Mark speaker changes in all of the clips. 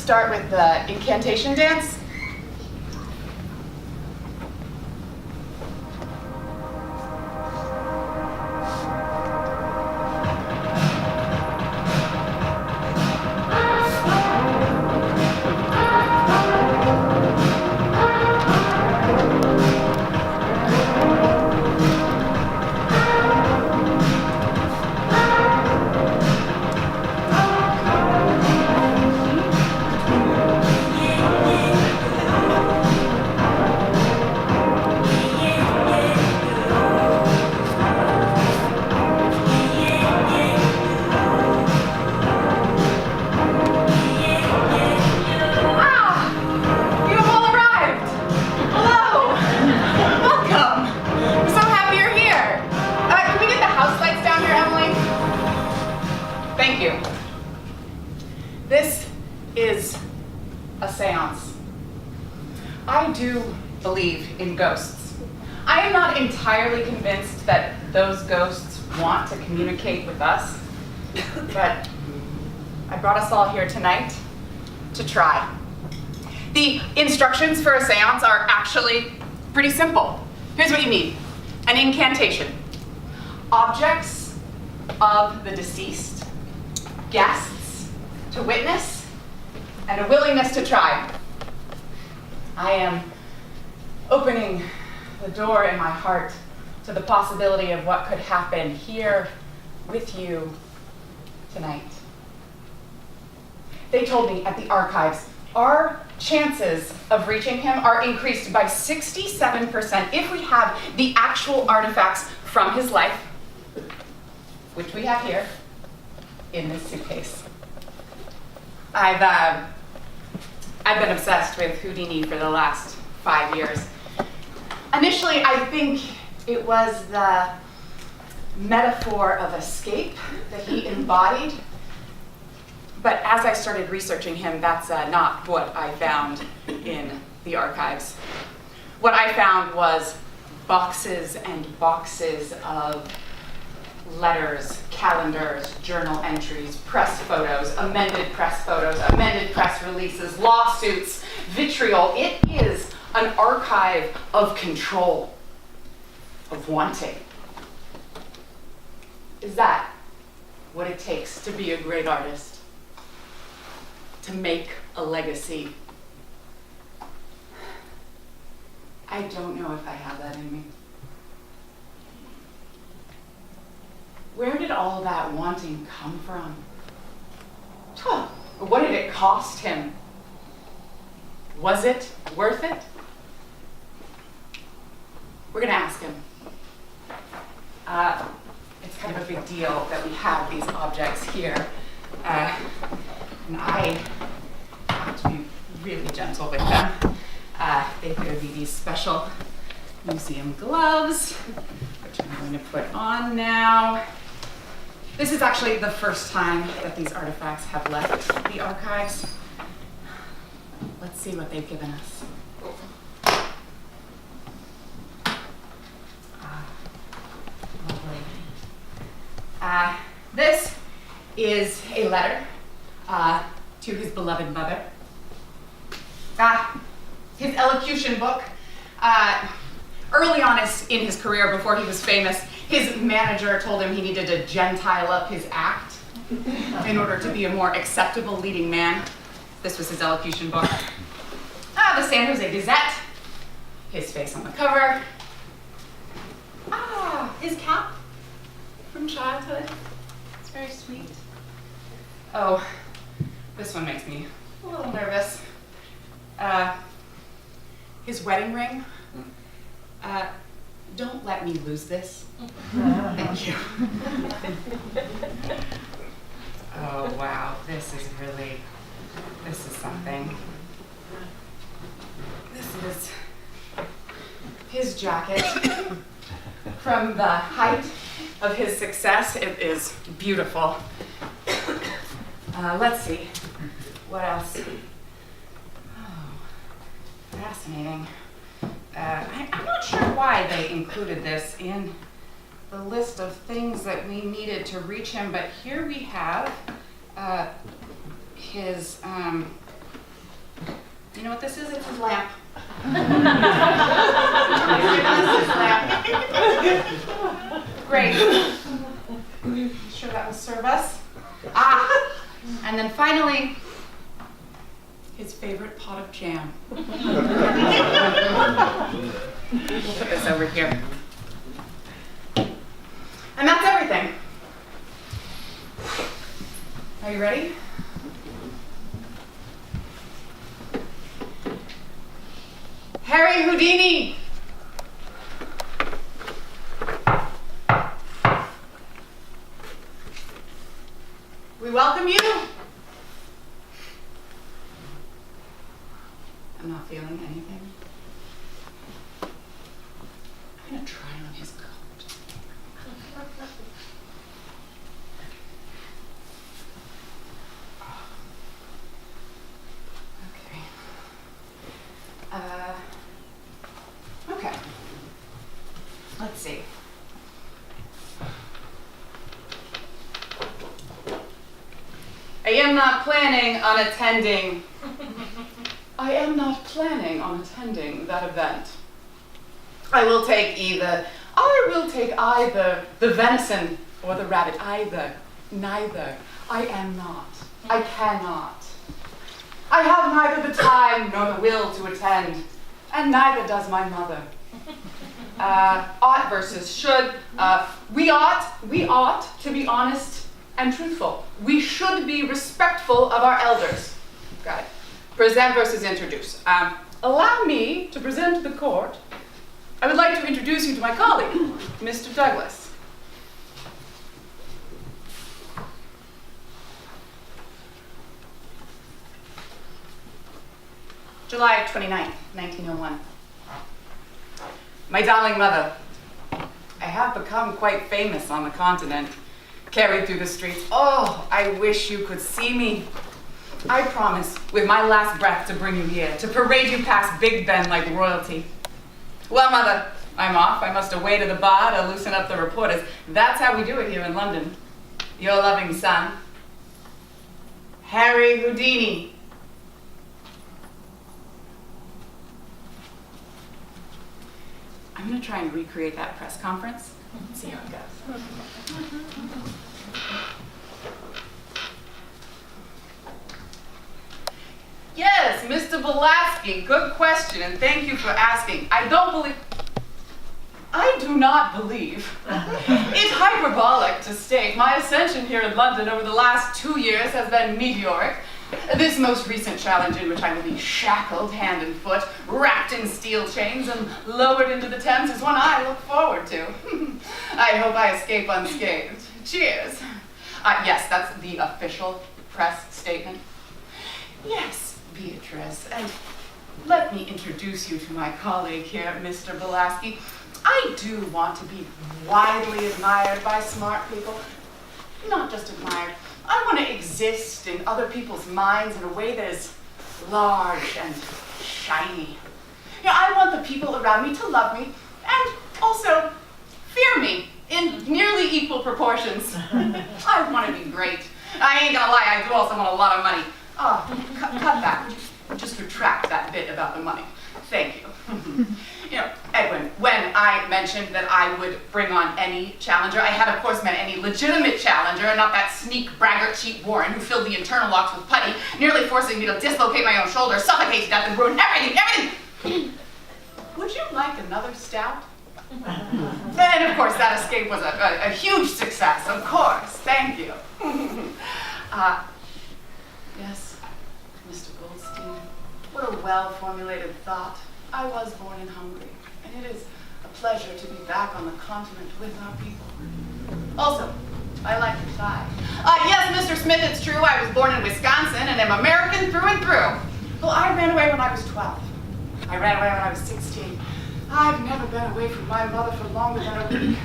Speaker 1: start with the incantation dance. This is a seance. I do believe in ghosts. I am not entirely convinced that those ghosts want to communicate with us, but I brought us all here tonight to try. The instructions for a seance are actually pretty simple. Here's what you need: an incantation, objects of the deceased, guests to witness, and a willingness to try. I am opening the door in my heart to the possibility of what could happen here with you tonight. They told me at the archives, our chances of reaching him are increased by 67% if we have the actual artifacts from his life, which we have here in this suitcase. I've been obsessed with Houdini for the last 5 years. Initially, I think it was the metaphor of escape that he embodied. But as I started researching him, that's not what I found in the archives. What I found was boxes and boxes of letters, calendars, journal entries, press photos, amended press releases, lawsuits, vitriol. It is an archive of control, of wanting. Is that what it takes to be a great artist? To make a legacy? I don't know if I have that in me. Where did all that wanting come from? What did it cost him? Was it worth it? We're gonna ask him. It's kind of a big deal that we have these objects here. And I have to be really gentle with them. There would be these special museum gloves, which I'm going to put on now. This is actually the first time that these artifacts have left the archives. Let's see what they've given us. Lovely. This is a letter to his beloved mother. His elocution book. Early on in his career, before he was famous, his manager told him he needed to Gentile up his act in order to be a more acceptable leading man. This was his elocution book. The San Jose Gazette, his face on the cover. His cap from childhood. It's very sweet. Oh, this one makes me a little nervous. His wedding ring. Don't let me lose this. Thank you. Oh, wow, this is something. This is his jacket. From the height of his success, it is beautiful. Let's see, what else? Oh, fascinating. I'm not sure why they included this in the list of things that we needed to reach him, but here we have his You know what this is? It's his lamp. He's given us his lamp. Great. I'm sure that will serve us. And then finally, his favorite pot of jam. We'll put this over here. And that's everything. Are you ready? Harry Houdini! We welcome you. I'm not feeling anything. I'm gonna try on his coat. Okay. Let's see. I am not planning on attending that event. I will take either the venison or the rabbit. Neither. I am not. I cannot. I have neither the time nor the will to attend, and neither does my mother. Ought versus should. We ought to be honest and truthful. We should be respectful of our elders. Got it. Present versus introduce. Allow me to present to the court. I would like to introduce you to my colleague, Mr. Douglas. July 29th, 1901. My darling mother, I have become quite famous on the continent, carried through the streets. Oh, I wish you could see me. I promise, with my last breath, to bring you here, to parade you past Big Ben like royalty. Well, mother, I'm off. I must away to the bar to loosen up the reporters. That's how we do it here in London. Your loving son, Harry Houdini. I'm going to try and recreate that press conference. See how it goes. Yes, Mr. Belaski, good question, and thank you for asking. I do not believe it's hyperbolic to state my ascension here in London over the last 2 years has been meteoric. This most recent challenge in which I will be shackled hand and foot, wrapped in steel chains, and lowered into the Thames is one I look forward to. I hope I escape unscathed. Cheers. Yes, that's the official press statement. Yes, Beatrice, and let me introduce you to my colleague here, Mr. Belaski. I do want to be widely admired by smart people. Not just admired. I want to exist in other people's minds in a way that is large and shiny. You know, I want the people around me to love me and also fear me in nearly equal proportions. I want to be great. I ain't gonna lie, I do also want a lot of money. Oh, cut that. Would you just retract that bit about the money? Thank you. You know, Edwin, when I mentioned that I would bring on any challenger, I had of course meant any legitimate challenger and not that sneak braggart cheat Warren who filled the internal locks with putty, nearly forcing me to dislocate my own shoulder, suffocate to death, and ruin everything. Would you like another stout? And of course that escape was a huge success, of course. Thank you. Yes, Mr. Goldstein, what a well-formulated thought. I was born in Hungary, and it is a pleasure to be back on the continent with our people. Also, I like your tie. Yes, Mr. Smith, it's true, I was born in Wisconsin and am American through and through. Well, I ran away when I was 12. I ran away when I was 16. I've never been away from my mother for longer than a week.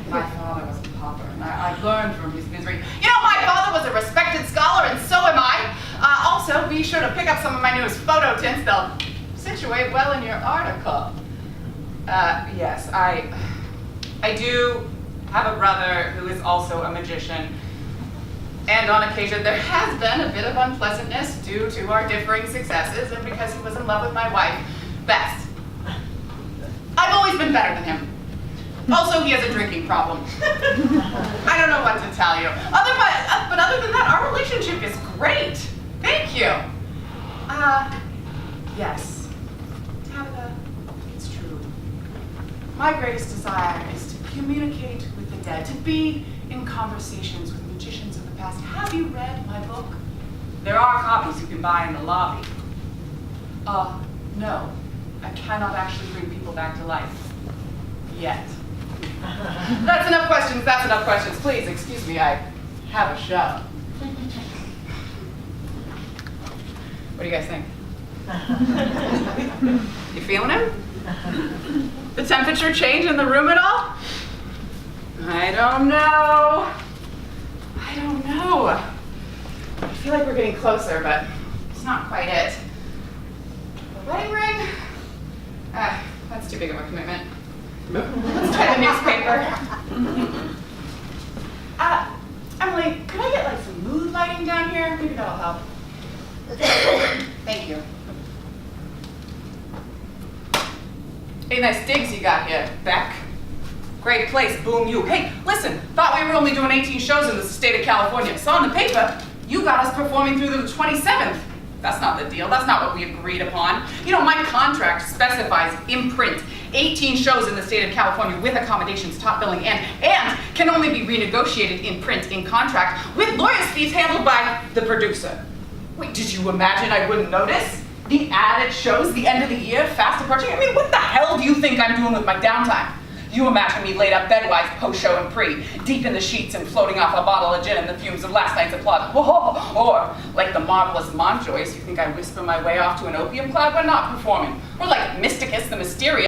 Speaker 1: My father was a pauper, and I learned from his misery. You know, my father was a respected scholar, and so am I. Also, be sure to pick up some of my newest photo tints. They'll situate well in your article. Yes, I do have a brother who is also a magician. And on occasion, there has been a bit of unpleasantness due to our differing successes and because he was in love with my wife, Beth. I've always been better than him. Also, he has a drinking problem. I don't know what to tell you. But other than that, our relationship is great. Thank you. Yes. Tabitha, it's true. My greatest desire is to communicate with the dead, to be in conversations with magicians of the past. Have you read my book? There are copies you can buy in the lobby. No. I cannot actually bring people back to life. Yet. That's enough questions, that's enough questions. Please, excuse me, I have a show. What do you guys think? You feeling him? The temperature change in the room at all? I don't know. I don't know. I feel like we're getting closer, but it's not quite it. The wedding ring? That's too big of a commitment. Let's try the newspaper. Emily, could I get like some mood lighting down here? Maybe that'll help. Thank you. Hey, nice digs you got here, Beck. Great place, boom you. Hey, listen, thought we were only doing 18 shows in the state of California. Saw in the paper, you got us performing through the 27th. That's not the deal, that's not what we agreed upon. You know, my contract specifies in print 18 shows in the state of California with accommodations, top billing, and can only be renegotiated in print, in contract, with lawyers' fees handled by the producer. Wait, did you imagine I wouldn't notice? The added shows, the end of the year, fast approaching. I mean, what the hell do you think I'm doing with my downtime? You imagine me laid up bedwise post-show and pre, deep in the sheets and floating off a bottle of gin and the fumes of last night's applause. Or, like the marvelous Montjoyce, you think I whisper my way off to an opium cloud when not performing. Or like Mysticus the Mysterious.